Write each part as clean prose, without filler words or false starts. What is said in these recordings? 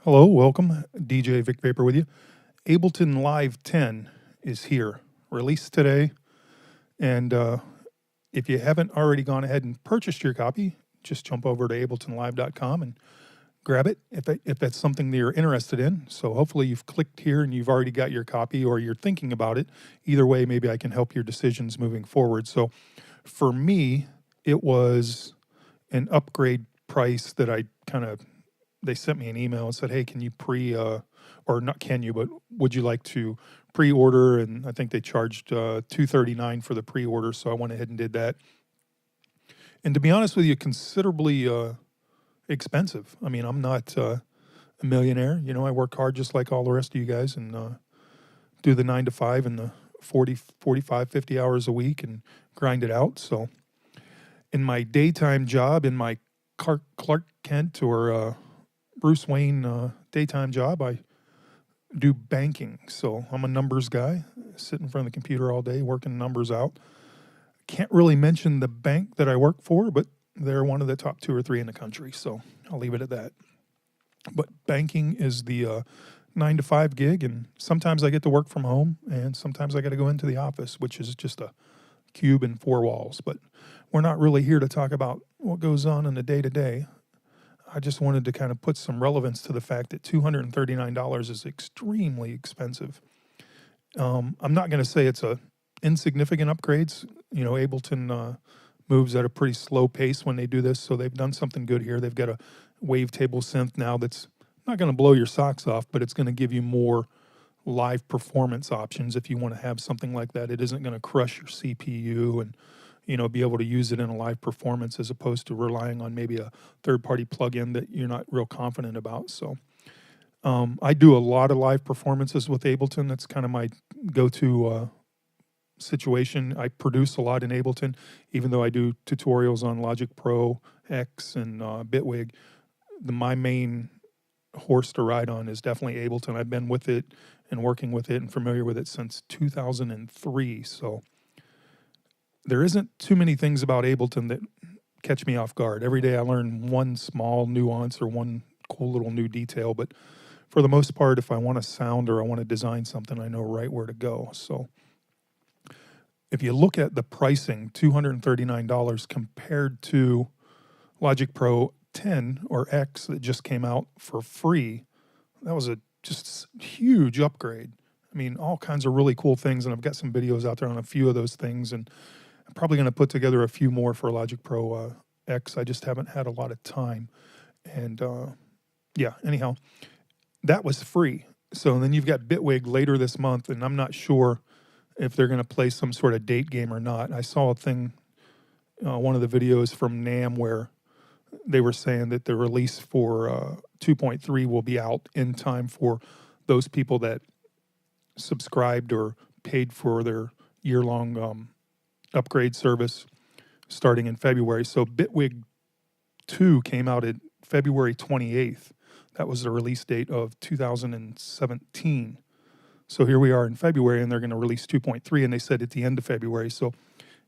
Hello, welcome. DJ Vic Vapor with you. Ableton Live 10 is here, released today. And if you haven't already gone ahead and purchased your copy, just jump over to abletonlive.com and grab it if that's something that you're interested in. So hopefully you've clicked here and you've already got your copy or you're thinking about it. Either way, maybe I can help your decisions moving forward. So for me, it was an upgrade price that they sent me an email and said, hey, can you or not can you, but would you like to pre-order? And I think they charged $239 for the pre-order. So I went ahead and did that. And to be honest with you, considerably expensive. I mean, I'm not a millionaire. You know, I work hard just like all the rest of you guys and do the 9 to 5 and the 40, 45, 50 hours a week and grind it out. So in my daytime job, in my Clark Kent or Bruce Wayne daytime job, I do banking. So I'm a numbers guy, sit in front of the computer all day, working numbers out. Can't really mention the bank that I work for, but they're one of the top 2 or 3 in the country. So I'll leave it at that. But banking is the 9 to 5 gig. And sometimes I get to work from home and sometimes I got to go into the office, which is just a cube and 4 walls. But we're not really here to talk about what goes on in the day-to-day. I just wanted to kind of put some relevance to the fact that $239 is extremely expensive. I'm not going to say it's a insignificant upgrades. You know, Ableton moves at a pretty slow pace when they do this, so they've done something good here. They've got a wavetable synth now that's not going to blow your socks off, but it's going to give you more live performance options if you want to have something like that. It isn't going to crush your CPU and be able to use it in a live performance as opposed to relying on maybe a third-party plugin that you're not real confident about. So I do a lot of live performances with Ableton. That's kind of my go-to situation. I produce a lot in Ableton, even though I do tutorials on Logic Pro X and Bitwig. My main horse to ride on is definitely Ableton. I've been with it and working with it and familiar with it since 2003. So there isn't too many things about Ableton that catch me off guard. Every day I learn one small nuance or one cool little new detail, but for the most part, if I want to sound or I want to design something, I know right where to go. So if you look at the pricing, $239 compared to Logic Pro 10 or X that just came out for free, that was a just huge upgrade. I mean, all kinds of really cool things, and I've got some videos out there on a few of those things, and I'm probably going to put together a few more for Logic Pro X. I just haven't had a lot of time. And yeah, anyhow, that was free. So then you've got Bitwig later this month, and I'm not sure if they're going to play some sort of date game or not. I saw a thing, one of the videos from NAMM where they were saying that the release for 2.3 will be out in time for those people that subscribed or paid for their year-long upgrade service starting in February. So Bitwig 2 came out at February 28th. That was the release date of 2017. So here we are in February, and they're going to release 2.3, and they said at the end of February. So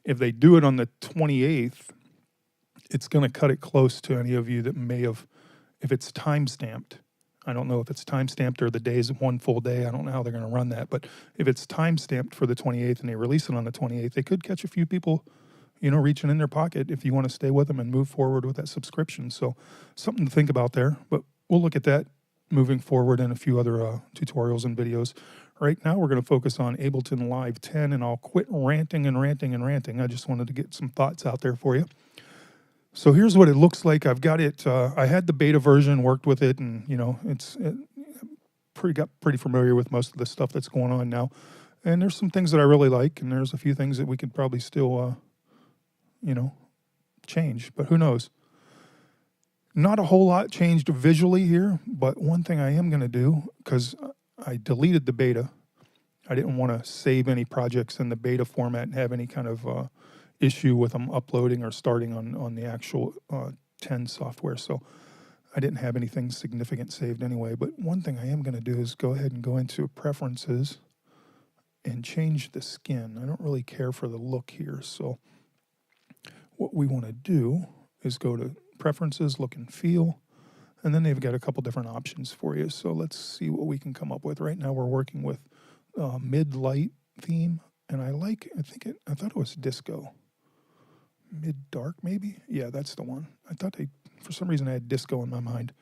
if they do it on the 28th, it's going to cut it close to any of you that may have, if it's time-stamped. I don't know if it's time-stamped or the day is one full day. I don't know how they're going to run that. But if it's time-stamped for the 28th and they release it on the 28th, they could catch a few people, reaching in their pocket if you want to stay with them and move forward with that subscription. So something to think about there. But we'll look at that moving forward in a few other tutorials and videos. Right now, we're going to focus on Ableton Live 10, and I'll quit ranting and ranting and ranting. I just wanted to get some thoughts out there for you. So here's what it looks like. I've got it. I had the beta version, worked with it, and got pretty familiar with most of the stuff that's going on now. And there's some things that I really like, and there's a few things that we could probably still, change. But who knows? Not a whole lot changed visually here, but one thing I am going to do, because I deleted the beta. I didn't want to save any projects in the beta format and have any kind of issue with them uploading or starting on the actual 10 software. So I didn't have anything significant saved anyway. But one thing I am going to do is go ahead and go into preferences and change the skin. I don't really care for the look here. So what we want to do is go to preferences, look and feel, And then they've got a couple different options for you. So let's see what we can come up with. Right now we're working with mid-light theme. And I thought it was disco. Mid-dark maybe? Yeah, that's the one. I thought for some reason I had disco in my mind.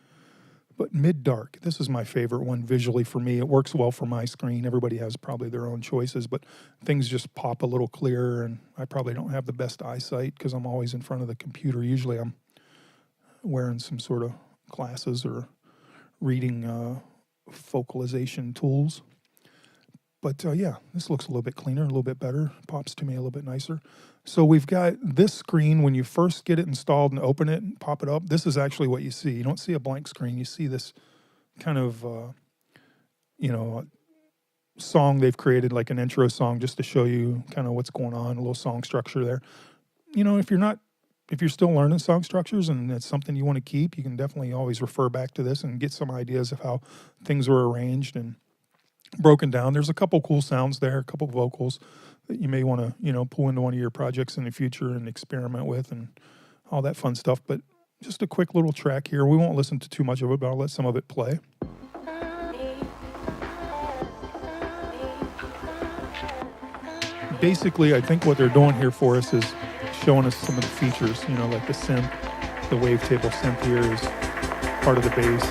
But mid-dark, this is my favorite one visually for me. It works well for my screen. Everybody has probably their own choices, but things just pop a little clearer, and I probably don't have the best eyesight because I'm always in front of the computer. Usually I'm wearing some sort of glasses or reading focalization tools. But yeah, this looks a little bit cleaner, a little bit better. Pops to me a little bit nicer. So we've got this screen when you first get it installed and open it and pop it up. This is actually what you see. You don't see a blank screen. You see this kind of, song they've created, like an intro song, just to show you kind of what's going on, a little song structure there. You know, if you're still learning song structures and it's something you want to keep, you can definitely always refer back to this and get some ideas of how things were arranged and broken down. There's a couple cool sounds there, a couple vocals that you may want to, pull into one of your projects in the future and experiment with and all that fun stuff. But just a quick little track here. We won't listen to too much of it, but I'll let some of it play. Basically, I think what they're doing here for us is showing us some of the features, like the synth, the wavetable synth here is part of the bass.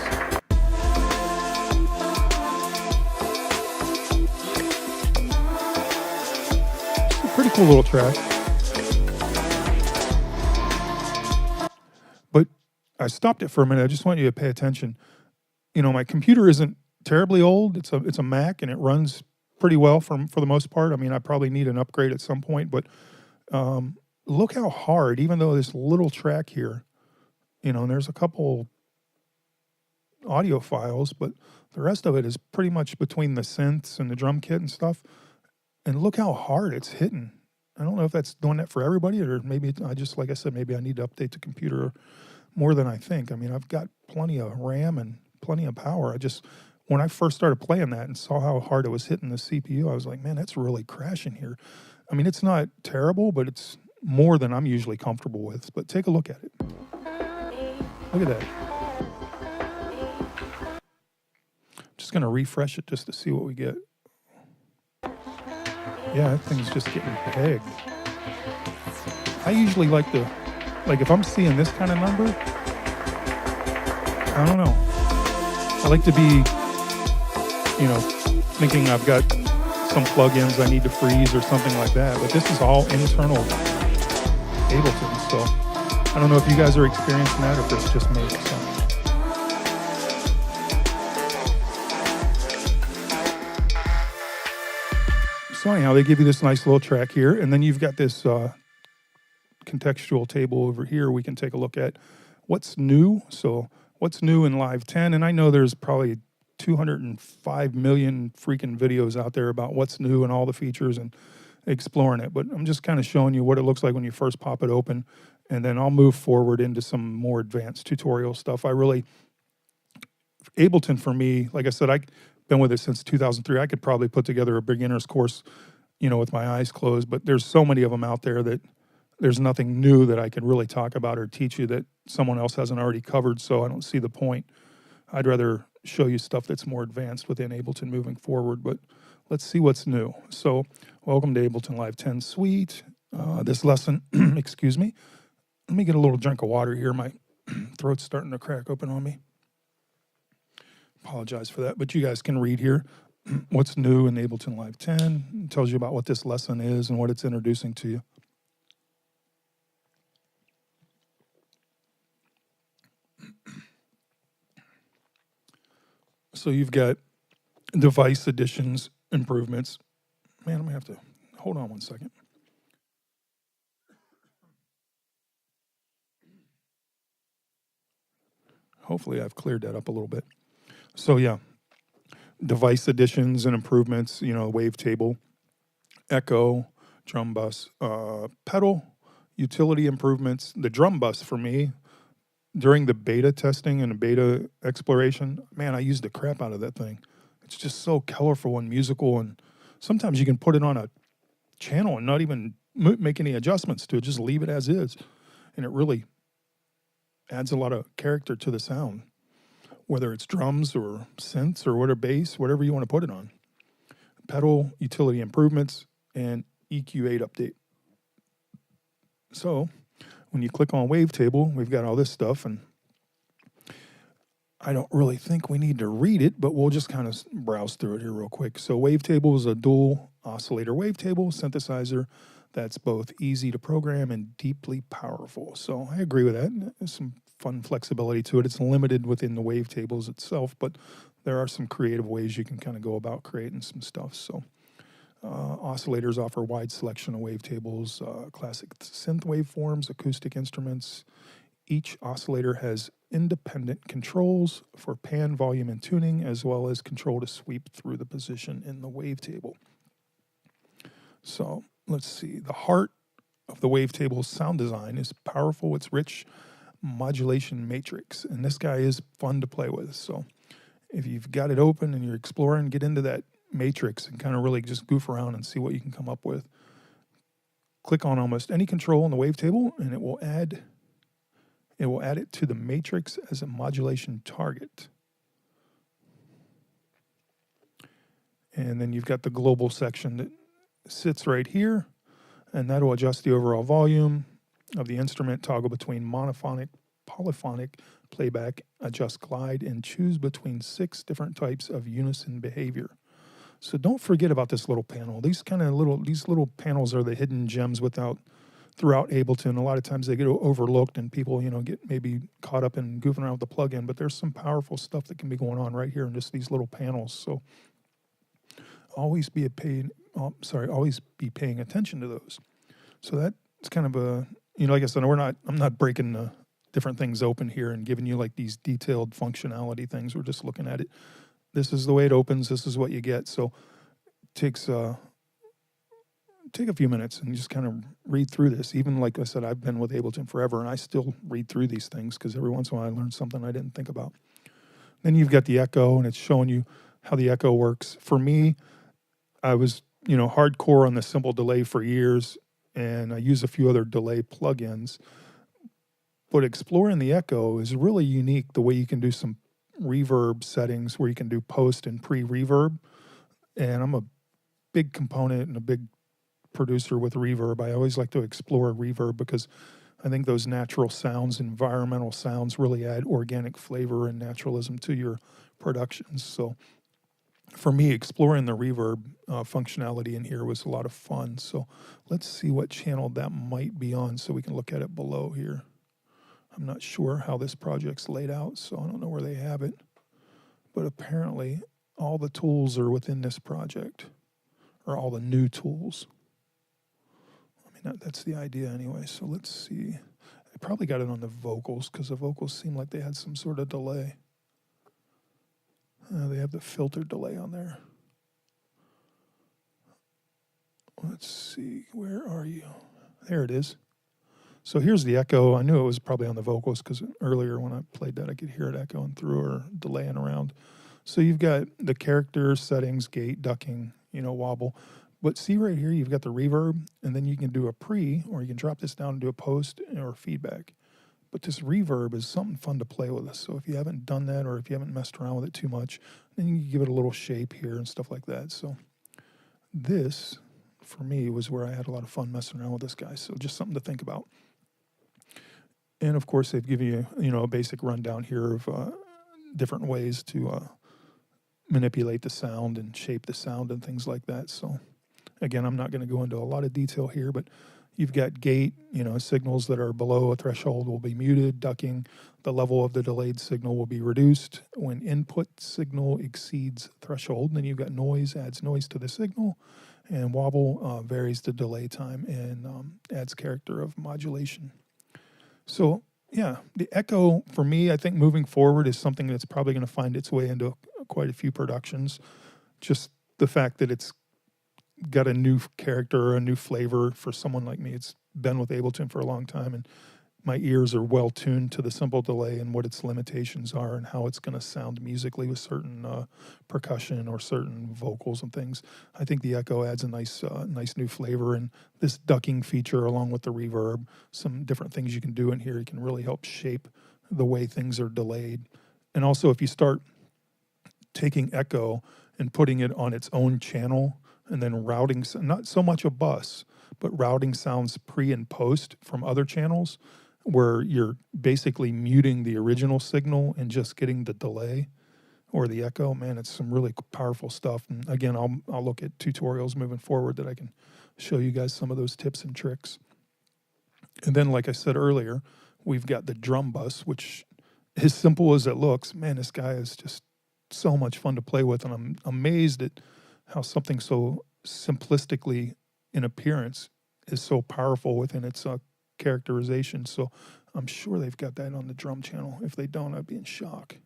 Pretty cool little track. But I stopped it for a minute. I just want you to pay attention. My computer isn't terribly old. It's a Mac, and it runs pretty well for the most part. I mean, I probably need an upgrade at some point, but look how hard, even though this little track here, and there's a couple audio files, but the rest of it is pretty much between the synths and the drum kit and stuff. And look how hard it's hitting. I don't know if that's doing that for everybody, or maybe like I said, maybe I need to update the computer more than I think. I mean, I've got plenty of RAM and plenty of power. When I first started playing that and saw how hard it was hitting the CPU, I was like, man, that's really crashing here. I mean, it's not terrible, but it's more than I'm usually comfortable with. But take a look at it. Look at that. Just going to refresh it just to see what we get. Yeah, that thing's just getting pegged. I usually like if I'm seeing this kind of number, I don't know. I like to be, thinking I've got some plugins I need to freeze or something like that. But this is all internal Ableton, so I don't know if you guys are experiencing that or if it's just me. So anyhow, they give you this nice little track here, and then you've got this contextual table over here. We can take a look at what's new. So what's new in Live 10, and I know there's probably 205 million freaking videos out there about what's new and all the features and exploring it, but I'm just kind of showing you what it looks like when you first pop it open, and then I'll move forward into some more advanced tutorial stuff. Ableton for me, like I said, I've been with it since 2003. I could probably put together a beginner's course, with my eyes closed, but there's so many of them out there that there's nothing new that I could really talk about or teach you that someone else hasn't already covered, so I don't see the point. I'd rather show you stuff that's more advanced within Ableton moving forward, but let's see what's new. So welcome to Ableton Live 10 Suite. This lesson, excuse me. Let me get a little drink of water here. My throat's starting to crack open on me. Apologize for that, but you guys can read here what's new in Ableton Live 10. It tells you about what this lesson is and what it's introducing to you. So you've got device additions, improvements. Man, I'm going to have to hold on one second. Hopefully I've cleared that up a little bit. So yeah, device additions and improvements, wavetable, echo, drum bus, pedal, utility improvements. The drum bus for me, during the beta testing and the beta exploration, man, I used the crap out of that thing. It's just so colorful and musical, and sometimes you can put it on a channel and not even make any adjustments to it, just leave it as is, and it really adds a lot of character to the sound. whether it's drums or synths or whatever, bass, whatever you want to put it on. Pedal, utility improvements, and EQ8 update. So when you click on Wavetable, we've got all this stuff, and I don't really think we need to read it, but we'll just kind of browse through it here real quick. So Wavetable is a dual oscillator wavetable synthesizer that's both easy to program and deeply powerful. So I agree with that. There's some fun flexibility to it. It's limited within the wavetables itself, but there are some creative ways you can kind of go about creating some stuff. So oscillators offer a wide selection of wavetables, classic synth waveforms, acoustic instruments. Each oscillator has independent controls for pan, volume, and tuning, as well as control to sweep through the position in the wavetable. So let's see. The heart of the wavetable's sound design is powerful. It's rich modulation matrix, and this guy is fun to play with. So if you've got it open and you're exploring, get into that matrix and kind of really just goof around and see what you can come up with. Click on almost any control in the wavetable, and it will add it to the matrix as a modulation target. And then you've got the global section that sits right here, and that'll adjust the overall volume of the instrument, toggle between monophonic, polyphonic playback, adjust glide, and choose between 6 different types of unison behavior. So don't forget about this little panel. These little panels are the hidden gems throughout Ableton. A lot of times they get overlooked, and people, get maybe caught up in goofing around with the plugin, but there's some powerful stuff that can be going on right here in just these little panels. So always be paying attention to those. So that's kind of a, like I said, I'm not breaking the different things open here and giving you like these detailed functionality things. We're just looking at it. This is the way it opens. This is what you get. So it takes take a few minutes and just kind of read through this. Even like I said, I've been with Ableton forever, and I still read through these things because every once in a while I learn something I didn't think about. Then you've got the echo, and it's showing you how the echo works. For me, I was, hardcore on the simple delay for years, and I use a few other delay plugins. But exploring the echo is really unique, the way you can do some reverb settings where you can do post and pre-reverb. And I'm a big component and a big producer with reverb. I always like to explore reverb because I think those natural sounds, environmental sounds, really add organic flavor and naturalism to your productions. So for me, exploring the reverb functionality in here was a lot of fun. So let's see what channel that might be on so we can look at it below here. I'm not sure how this project's laid out, so I don't know where they have it. But apparently all the tools are within this project, or all the new tools. That's the idea anyway. So let's see. I probably got it on the vocals because the vocals seem like they had some sort of delay. They have the filter delay on there. Let's see. Where are you? There it is. So here's the echo. I knew it was probably on the vocals because earlier when I played that, I could hear it echoing through or delaying around. So you've got the character settings, gate, ducking, wobble. But see right here, you've got the reverb, and then you can do a pre, or you can drop this down and do a post or feedback. But this reverb is something fun to play with. So if you haven't done that, or if you haven't messed around with it too much, then you can give it a little shape here and stuff like that. So this, for me, was where I had a lot of fun messing around with this guy. So just something to think about. And of course, they've given you, a basic rundown here of different ways to manipulate the sound and shape the sound and things like that. So again, I'm not going to go into a lot of detail here, but you've got gate, signals that are below a threshold will be muted. Ducking, the level of the delayed signal will be reduced when input signal exceeds threshold. And then you've got noise, adds noise to the signal. And wobble varies the delay time and adds character of modulation. So, yeah, the echo, for me, I think moving forward is something that's probably going to find its way into quite a few productions. Just the fact that it's got a new character, a new flavor for someone like me. It's been with Ableton for a long time, and my ears are well tuned to the simple delay and what its limitations are and how it's going to sound musically with certain percussion or certain vocals and things. I think the echo adds a nice new flavor, and this ducking feature along with the reverb, some different things you can do in here, you can really help shape the way things are delayed. And also, if you start taking echo and putting it on its own channel and then routing, not so much a bus, but routing sounds pre and post from other channels where you're basically muting the original signal and just getting the delay or the echo, man, it's some really powerful stuff. And again, I'll look at tutorials moving forward that I can show you guys some of those tips and tricks. And then, like I said earlier, we've got the drum bus, which, as simple as it looks, man, this guy is just so much fun to play with. And I'm amazed at how something so simplistically in appearance is so powerful within its characterization. So I'm sure they've got that on the drum channel. If they don't, I'd be in shock.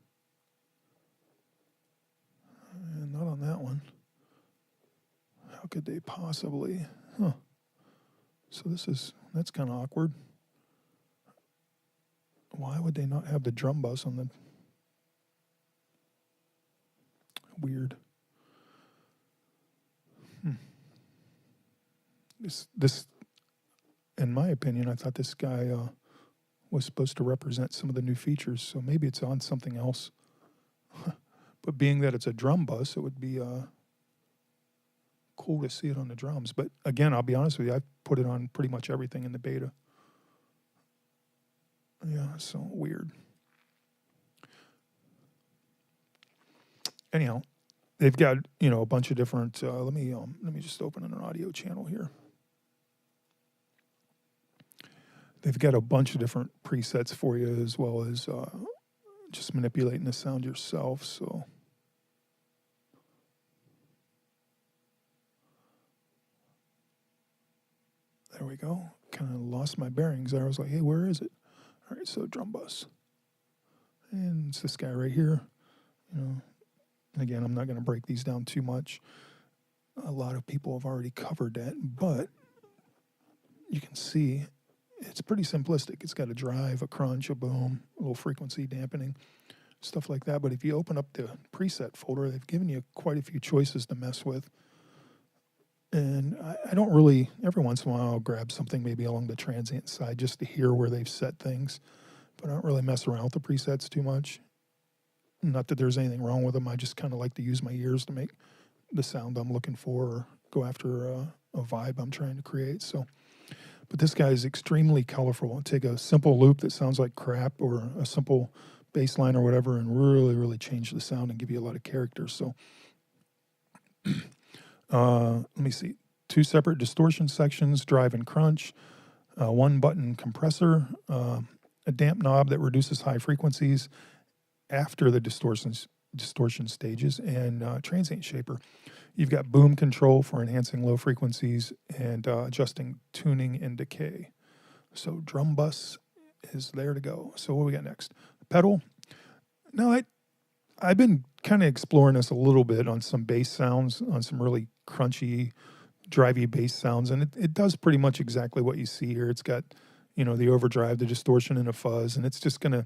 And not on that one. How could they possibly? Huh. So that's kind of awkward. Why would they not have the drum bus on the... Weird. This, in my opinion, I thought this guy was supposed to represent some of the new features, so maybe it's on something else. But being that it's a drum bus, it would be cool to see it on the drums. But again, I'll be honest with you, I've put it on pretty much everything in the beta. Yeah, so weird. Anyhow, they've got, a bunch of different, let me just open an audio channel here. They've got a bunch of different presets for you, as well as just manipulating the sound yourself. So there we go. Kind of lost my bearings there. I was like, hey, where is it? All right, so drum bus. And it's this guy right here. Again, I'm not going to break these down too much. A lot of people have already covered that, but you can see it's pretty simplistic. It's got a drive, a crunch, a boom, a little frequency dampening, stuff like that. But if you open up the preset folder, they've given you quite a few choices to mess with. And I don't really, every once in a while, I'll grab something maybe along the transient side just to hear where they've set things. But I don't really mess around with the presets too much. Not that there's anything wrong with them. I just kind of like to use my ears to make the sound I'm looking for or go after a vibe I'm trying to create. So, but this guy is extremely colorful. I'll take a simple loop that sounds like crap or a simple bass line or whatever and really, really change the sound and give you a lot of character. So let me see. 2 separate distortion sections, drive and crunch, 1 button compressor, a damp knob that reduces high frequencies after the distortion stages, and transient shaper. You've got boom control for enhancing low frequencies and adjusting tuning and decay. So drum bus is there to go. So what we got next? Pedal. Now, I've been kind of exploring this a little bit on some bass sounds, on some really crunchy, drivey bass sounds, and it does pretty much exactly what you see here. It's got, the overdrive, the distortion, and a fuzz, and it's just going to,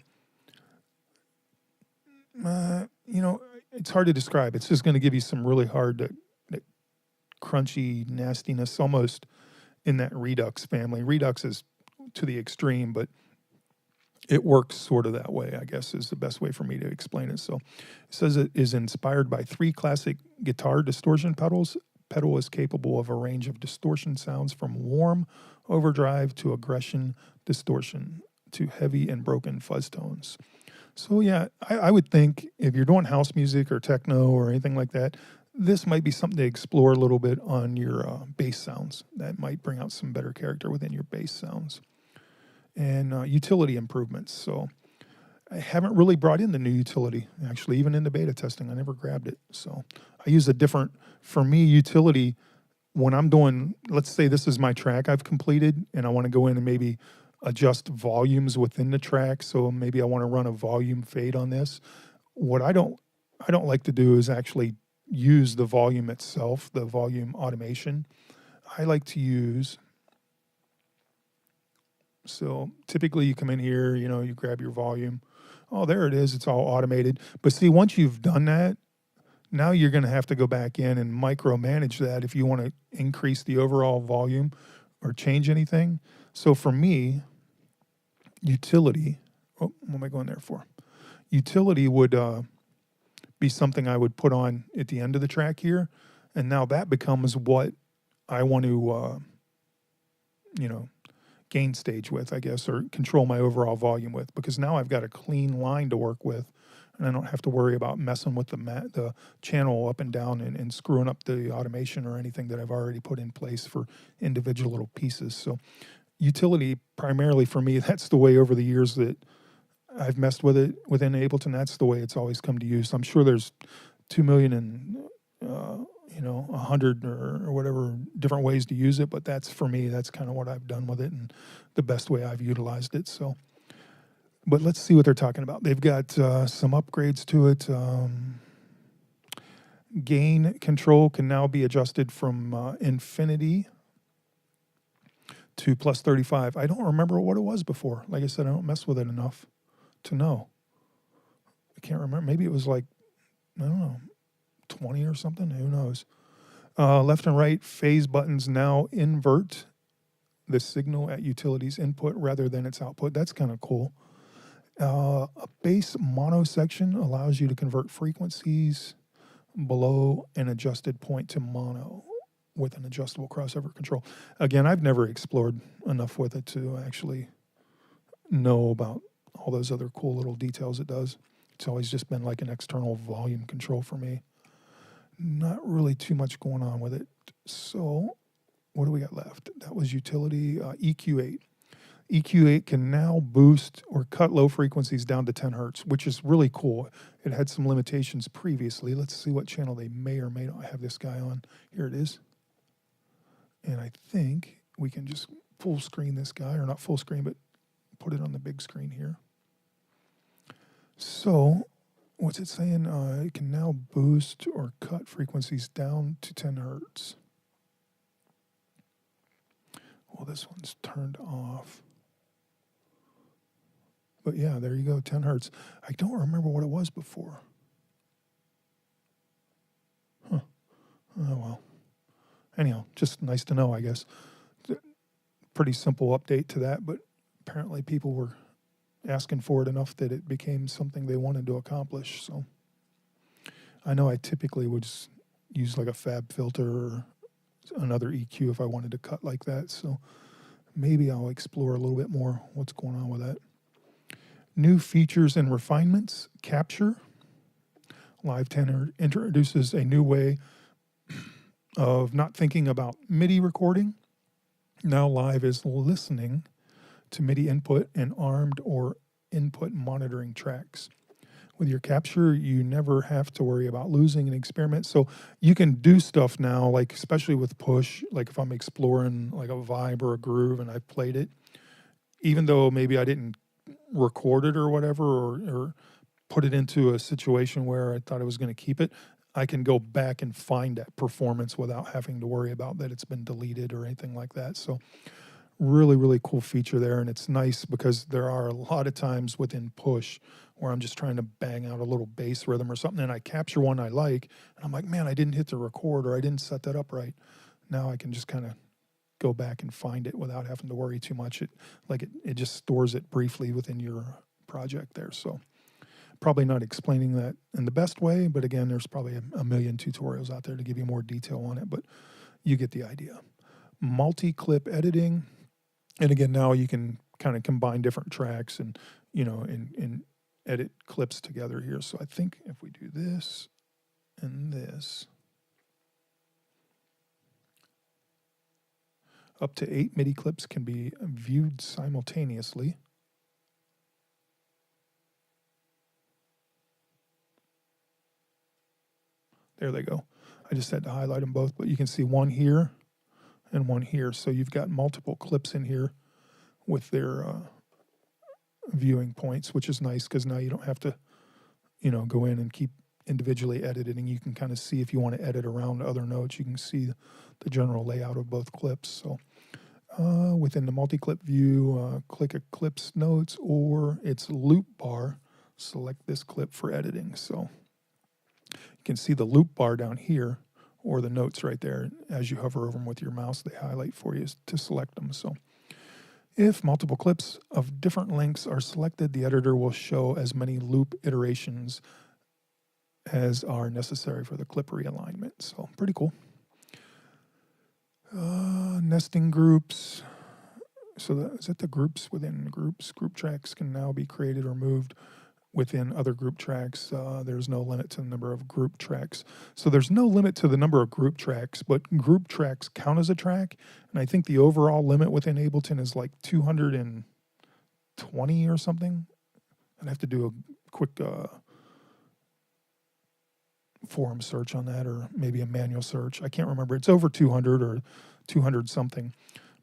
it's hard to describe. It's just going to give you some really hard, crunchy nastiness, almost in that Redux family. Redux is to the extreme, but it works sort of that way, I guess, is the best way for me to explain it. So it says it is inspired by 3 classic guitar distortion pedals. Pedal is capable of a range of distortion sounds from warm overdrive to aggression distortion to heavy and broken fuzz tones. So yeah, I would think if you're doing house music or techno or anything like that, this might be something to explore a little bit on your bass sounds. That might bring out some better character within your bass sounds. And utility improvements. So I haven't really brought in the new utility. Actually, even in the beta testing, I never grabbed it. So I use a different, for me, utility when I'm doing, let's say this is my track I've completed, and I want to go in and maybe adjust volumes within the track. So maybe I want to run a volume fade on this. What I don't like to do is actually use the volume itself, the volume automation. I like to use, so typically you come in here, you grab your volume. Oh, there it is. It's all automated. But see, once you've done that, now you're going to have to go back in and micromanage that if you want to increase the overall volume or change anything. So for me, utility, what am I going there for? Utility would be something I would put on at the end of the track here, and now that becomes what I want to, gain stage with, I guess, or control my overall volume with, because now I've got a clean line to work with, and I don't have to worry about messing with the channel up and down and screwing up the automation or anything that I've already put in place for individual little pieces. So utility, primarily for me, that's the way over the years that I've messed with it within Ableton. That's the way it's always come to use. I'm sure there's 2 million and 100 or whatever different ways to use it, but that's, for me, that's kind of what I've done with it and the best way I've utilized it. So, but let's see what they're talking about. They've got some upgrades to it. Gain control can now be adjusted from infinity to plus 35. I don't remember what it was before. Like I said, I don't mess with it enough to know. I can't remember. Maybe it was like, I don't know, 20 or something. Who knows? Left and right phase buttons now invert the signal at utilities input rather than its output. That's kind of cool. A bass mono section allows you to convert frequencies below an adjusted point to mono with an adjustable crossover control. Again, I've never explored enough with it to actually know about all those other cool little details it does. It's always just been like an external volume control for me. Not really too much going on with it. So what do we got left? That was utility. EQ8. EQ8 can now boost or cut low frequencies down to 10 hertz, which is really cool. It had some limitations previously. Let's see what channel they may or may not have this guy on. Here it is. And I think we can just full screen this guy, or not full screen, but put it on the big screen here. So what's it saying? It can now boost or cut frequencies down to 10 hertz. Well, this one's turned off. But yeah, there you go, 10 hertz. I don't remember what it was before. Huh. Oh, well. Anyhow, just nice to know, I guess. Pretty simple update to that, but apparently people were asking for it enough that it became something they wanted to accomplish. So I know I typically would just use like a fab filter or another EQ if I wanted to cut like that. So maybe I'll explore a little bit more what's going on with that. New features and refinements. Capture. Live 10 introduces a new way of not thinking about MIDI recording. Now Live is listening to MIDI input and armed or input monitoring tracks. With your capture, you never have to worry about losing an experiment. So you can do stuff now, like especially with push, like if I'm exploring like a vibe or a groove and I've played it, even though maybe I didn't record it or whatever, or put it into a situation where I thought I was going to keep it, I can go back and find that performance without having to worry about that it's been deleted or anything like that. So really, really cool feature there. And it's nice because there are a lot of times within push where I'm just trying to bang out a little bass rhythm or something, and I capture one I like, and I'm like, man, I didn't hit the record, or I didn't set that up right. Now I can just kind of go back and find it without having to worry too much. It just stores it briefly within your project there. So probably not explaining that in the best way, but again, there's probably a million tutorials out there to give you more detail on it, but you get the idea. Multi-clip editing. And again, now you can kind of combine different tracks and, and edit clips together here. So I think if we do this and this, up to 8 MIDI clips can be viewed simultaneously. There they go. I just had to highlight them both, but you can see one here and one here. So you've got multiple clips in here with their viewing points, which is nice because now you don't have to, go in and keep individually editing. You can kind of see if you want to edit around other notes, you can see the general layout of both clips. So within the multi-clip view, click a clip's notes or its loop bar, select this clip for editing. So you can see the loop bar down here or the notes right there. As you hover over them with your mouse, they highlight for you to select them. So If multiple clips of different lengths are selected, the editor will show as many loop iterations as are necessary for the clip realignment. So pretty cool. Nesting groups. So is it the groups within groups? Group tracks can now be created or moved within other group tracks. There's no limit to the number of group tracks. So there's no limit to the number of group tracks, but group tracks count as a track. And I think the overall limit within Ableton is like 220 or something. I'd have to do a quick forum search on that, or maybe a manual search. I can't remember. It's over 200 or 200 something.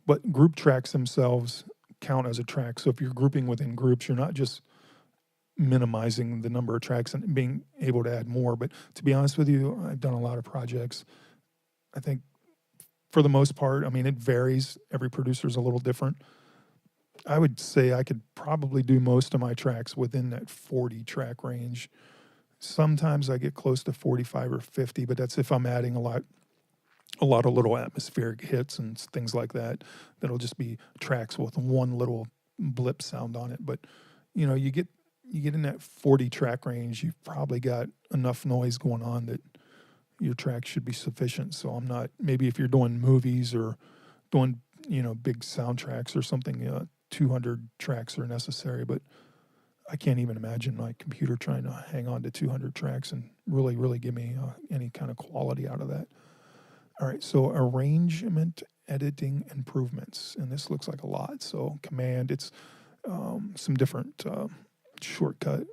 But group tracks themselves count as a track. So if you're grouping within groups, you're not just minimizing the number of tracks and being able to add more. But to be honest with you, I've done a lot of projects. I think for the most part, I mean, it varies. Every producer's a little different. I would say I could probably do most of my tracks within that 40 track range. Sometimes I get close to 45 or 50, but that's if I'm adding a lot of little atmospheric hits and things like that. That'll just be tracks with one little blip sound on it. But you know, you get in that 40 track range, you've probably got enough noise going on that your track should be sufficient. So I'm not, maybe if you're doing movies or doing, you know, big soundtracks or something, 200 tracks are necessary, but I can't even imagine my computer trying to hang on to 200 tracks and really give me any kind of quality out of that. All right, so arrangement, editing, improvements, and this looks like a lot. So command, it's some different shortcut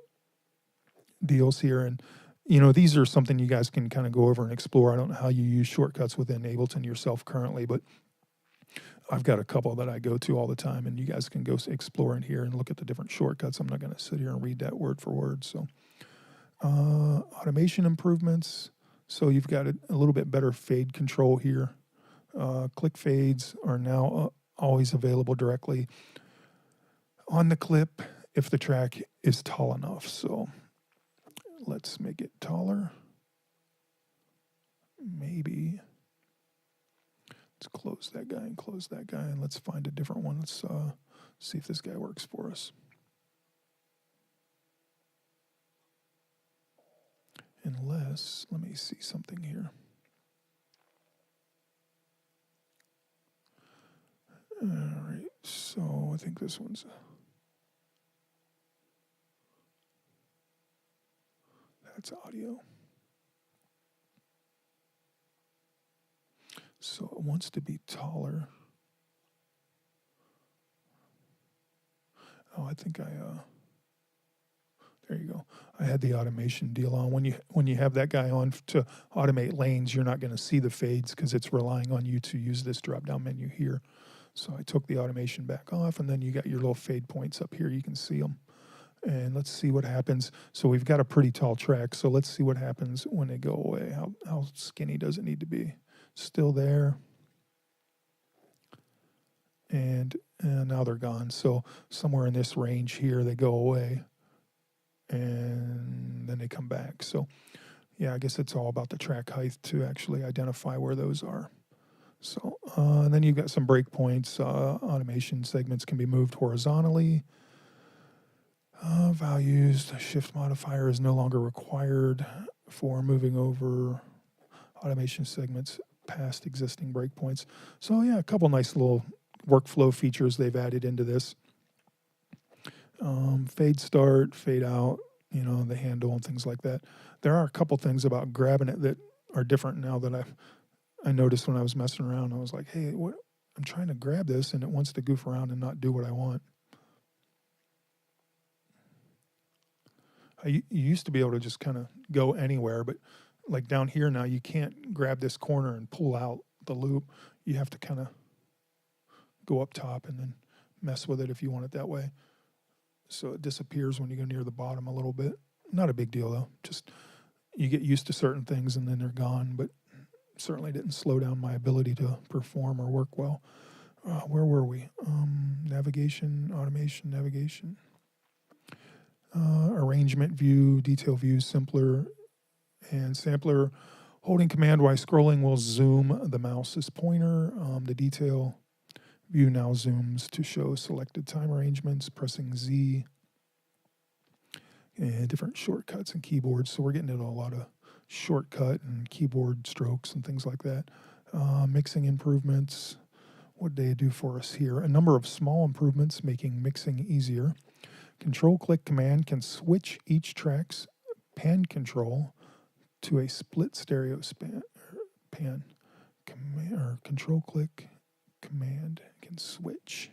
deals here, and you know, these are something you guys can kind of go over and explore. I don't know how you use shortcuts within Ableton yourself currently, but I've got a couple that I go to all the time, and you guys can go explore in here and look at the different shortcuts. I'm not going to sit here and read that word for word. So automation improvements. So you've got a little bit better fade control here. Click fades are now always available directly on the clip if the track is tall enough. So let's make it taller. Maybe. Let's close that guy and close that guy, and let's find a different one. Let's see if this guy works for us. Unless, let me see something here. All right, so I think this one's... That's audio. So it wants to be taller. Oh, I think there you go. I had the automation deal on. When you have that guy on to automate lanes, you're not going to see the fades because it's relying on you to use this drop-down menu here. So I took the automation back off, and then you got your little fade points up here. You can see them. And let's see what happens. So we've got a pretty tall track. So let's see what happens when they go away. How skinny does it need to be? Still there. And now they're gone. So somewhere in this range here, they go away. And then they come back. So yeah, I guess it's all about the track height to actually identify where those are. So and then you've got some breakpoints. Automation segments can be moved horizontally. Values, the shift modifier is no longer required for moving over automation segments past existing breakpoints. So yeah, a couple nice little workflow features they've added into this. Fade start, fade out, you know, the handle and things like that. There are a couple things about grabbing it that are different now that I noticed when I was messing around. I was like, hey, what? I'm trying to grab this and it wants to goof around and not do what I want. You used to be able to just kind of go anywhere, but like down here now, you can't grab this corner and pull out the loop. You have to kind of go up top and then mess with it if you want it that way. So it disappears when you go near the bottom a little bit. Not a big deal though. Just you get used to certain things and then they're gone, but certainly didn't slow down my ability to perform or work well. Where were we? Navigation, automation, navigation. Arrangement view, detail view, simpler, and sampler. Holding command while scrolling will zoom the mouse's pointer. The detail View now zooms to show selected time arrangements, pressing Z, and different shortcuts and keyboards. So we're getting into a lot of shortcut and keyboard strokes and things like that. Mixing improvements. What did they do for us here? A number of small improvements making mixing easier. Control-click command can switch each track's pan control to a split stereo pan. Control-click command can switch.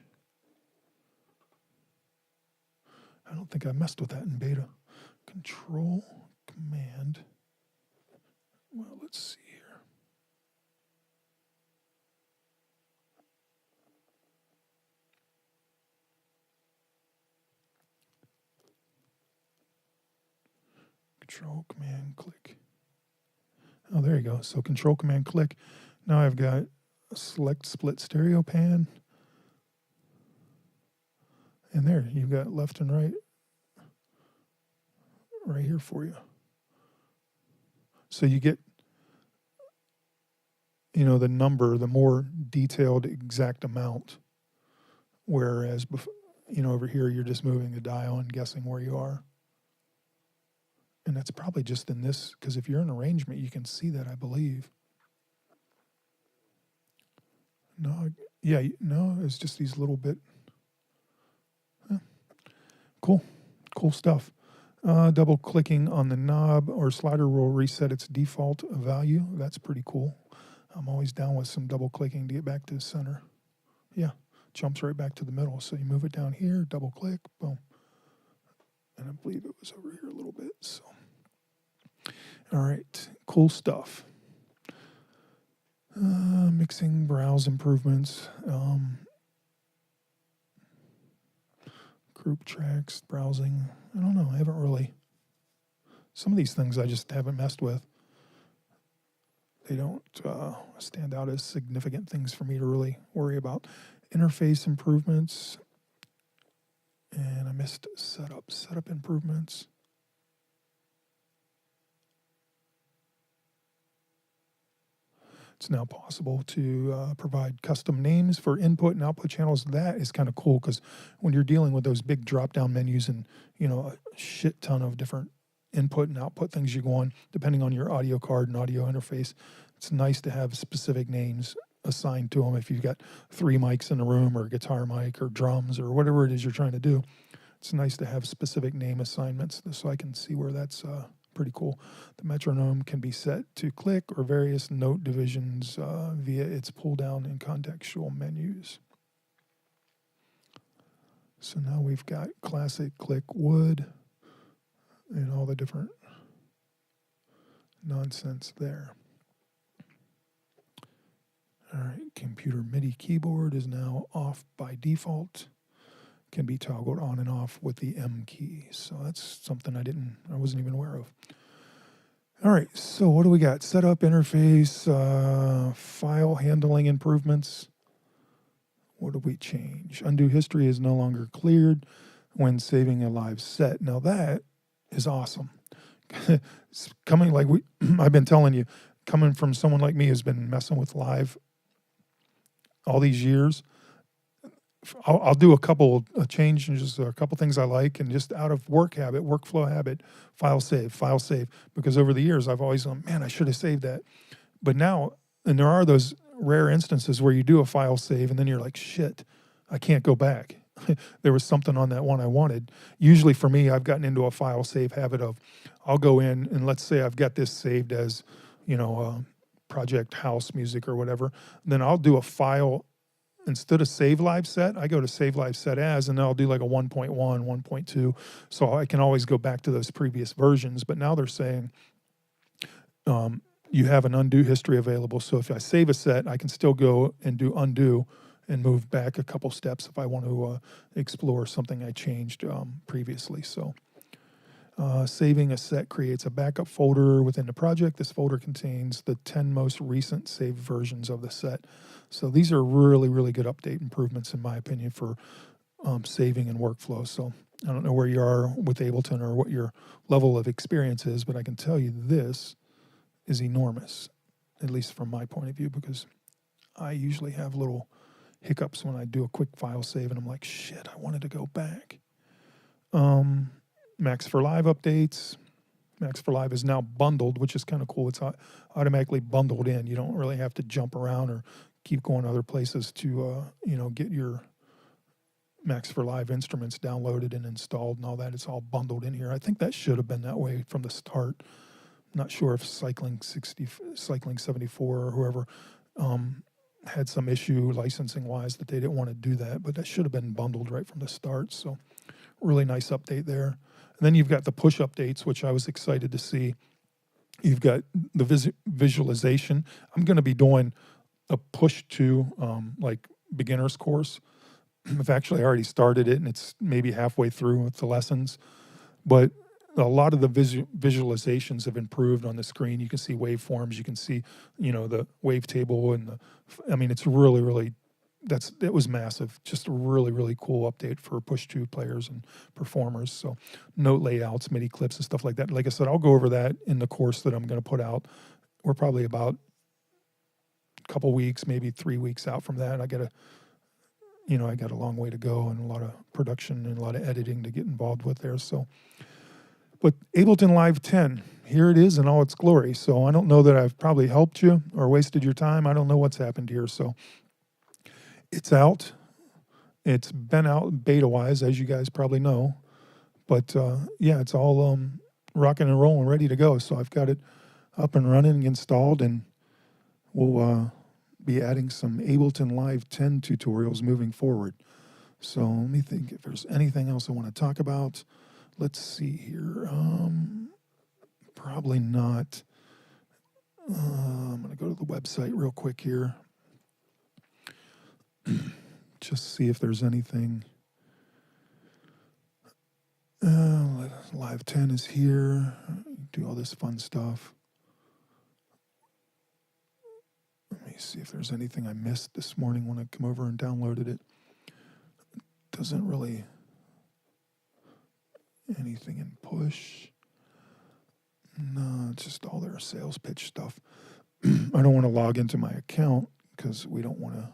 I don't think I messed with that in beta. Control command. Well, let's see here. Control command click. Oh, there you go. So control command click. Now I've got a select split stereo pan. And there, you've got left and right here for you. So you get, the number, the more detailed exact amount. Whereas, over here, you're just moving the dial and guessing where you are. And that's probably just in this, because if you're in arrangement, you can see that, I believe. No, it's just these little bit. Cool stuff. Double clicking on the knob or slider will reset its default value. That's pretty cool. I'm always down with some double clicking to get back to the center. Yeah, jumps right back to the middle. So you move it down here, double click, boom. And I believe it was over here a little bit. So, all right, cool stuff. Mixing, browse improvements. Group tracks, browsing. I don't know. I haven't really. Some of these things I just haven't messed with. They don't stand out as significant things for me to really worry about. Interface improvements. And I missed setup improvements. It's now possible to provide custom names for input and output channels. That is kind of cool because when you're dealing with those big drop-down menus and, a shit ton of different input and output things you go on, depending on your audio card and audio interface, it's nice to have specific names assigned to them. If you've got 3 mics in a room or a guitar mic or drums or whatever it is you're trying to do, it's nice to have specific name assignments so I can see where that's pretty cool. The metronome can be set to click or various note divisions via its pull down and contextual menus. So now we've got classic, click, wood, and all the different nonsense there. All right, computer MIDI keyboard is now off by default. Can be toggled on and off with the M key. So that's something I wasn't even aware of. All right, so what do we got? Setup, interface, file handling improvements. What do we change? Undo history is no longer cleared when saving a live set. Now that is awesome. It's coming like I've been telling you, coming from someone like me who's been messing with live all these years. I'll do a couple of changes, a couple things I like, and just out of workflow habit, file save. Because over the years, I've always gone, man, I should have saved that. But now, and there are those rare instances where you do a file save, and then you're like, shit, I can't go back. There was something on that one I wanted. Usually for me, I've gotten into a file save habit of, I'll go in, and let's say I've got this saved as, project house music or whatever. Then I'll do a file. Instead of save live set, I go to save live set as, and then I'll do like a 1.1, 1.2. So I can always go back to those previous versions. But now they're saying you have an undo history available. So if I save a set, I can still go and do undo and move back a couple steps if I want to explore something I changed previously. So saving a set creates a backup folder within the project. This folder contains the 10 most recent saved versions of the set. So these are really, really good update improvements, in my opinion, for saving and workflow. So I don't know where you are with Ableton or what your level of experience is, but I can tell you this is enormous, at least from my point of view, because I usually have little hiccups when I do a quick file save, and I'm like, shit, I wanted to go back. Max for Live updates. Max for Live is now bundled, which is kind of cool. It's automatically bundled in. You don't really have to jump around or keep going other places to, get your Max for Live instruments downloaded and installed and all that. It's all bundled in here. I think that should have been that way from the start. I'm not sure if Cycling 74 or whoever had some issue licensing-wise that they didn't want to do that, but that should have been bundled right from the start. So really nice update there. And then you've got the push updates, which I was excited to see. You've got the visualization. I'm going to be doing a push to like beginner's course. I've actually already started it, and it's maybe halfway through with the lessons. But a lot of the visualizations have improved on the screen. You can see waveforms. You can see, the wavetable, and it's really, really. It was massive. Just a really, really cool update for push 2 players and performers. So note layouts, MIDI clips, and stuff like that. Like I said, I'll go over that in the course that I'm going to put out. We're probably about a couple weeks, maybe 3 weeks out from that. I got a long way to go and a lot of production and a lot of editing to get involved with there. So, but Ableton Live 10, here it is in all its glory. So I don't know that I've probably helped you or wasted your time. I don't know what's happened here. So it's out. It's been out beta-wise, as you guys probably know. But, it's all rocking and rolling, ready to go. So I've got it up and running, installed, and we'll be adding some Ableton Live 10 tutorials moving forward. So let me think if there's anything else I want to talk about. Let's see here. Probably not. I'm going to go to the website real quick here. Just see if there's anything. Live 10 is here. Do all this fun stuff. Let me see if there's anything I missed this morning when I come over and downloaded it. Doesn't really anything in push. No, it's just all their sales pitch stuff. I don't want to log into my account because we don't want to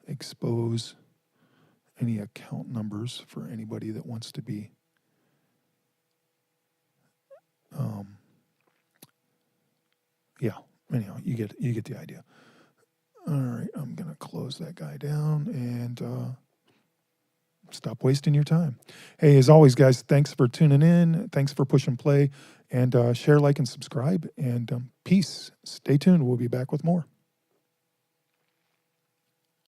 expose any account numbers for anybody that wants to be anyhow, you get the idea. All right, I'm gonna close that guy down and stop wasting your time. Hey, as always, guys, thanks for tuning in. Thanks for pushing play, and share, like, and subscribe, and peace. Stay tuned. We'll be back with more.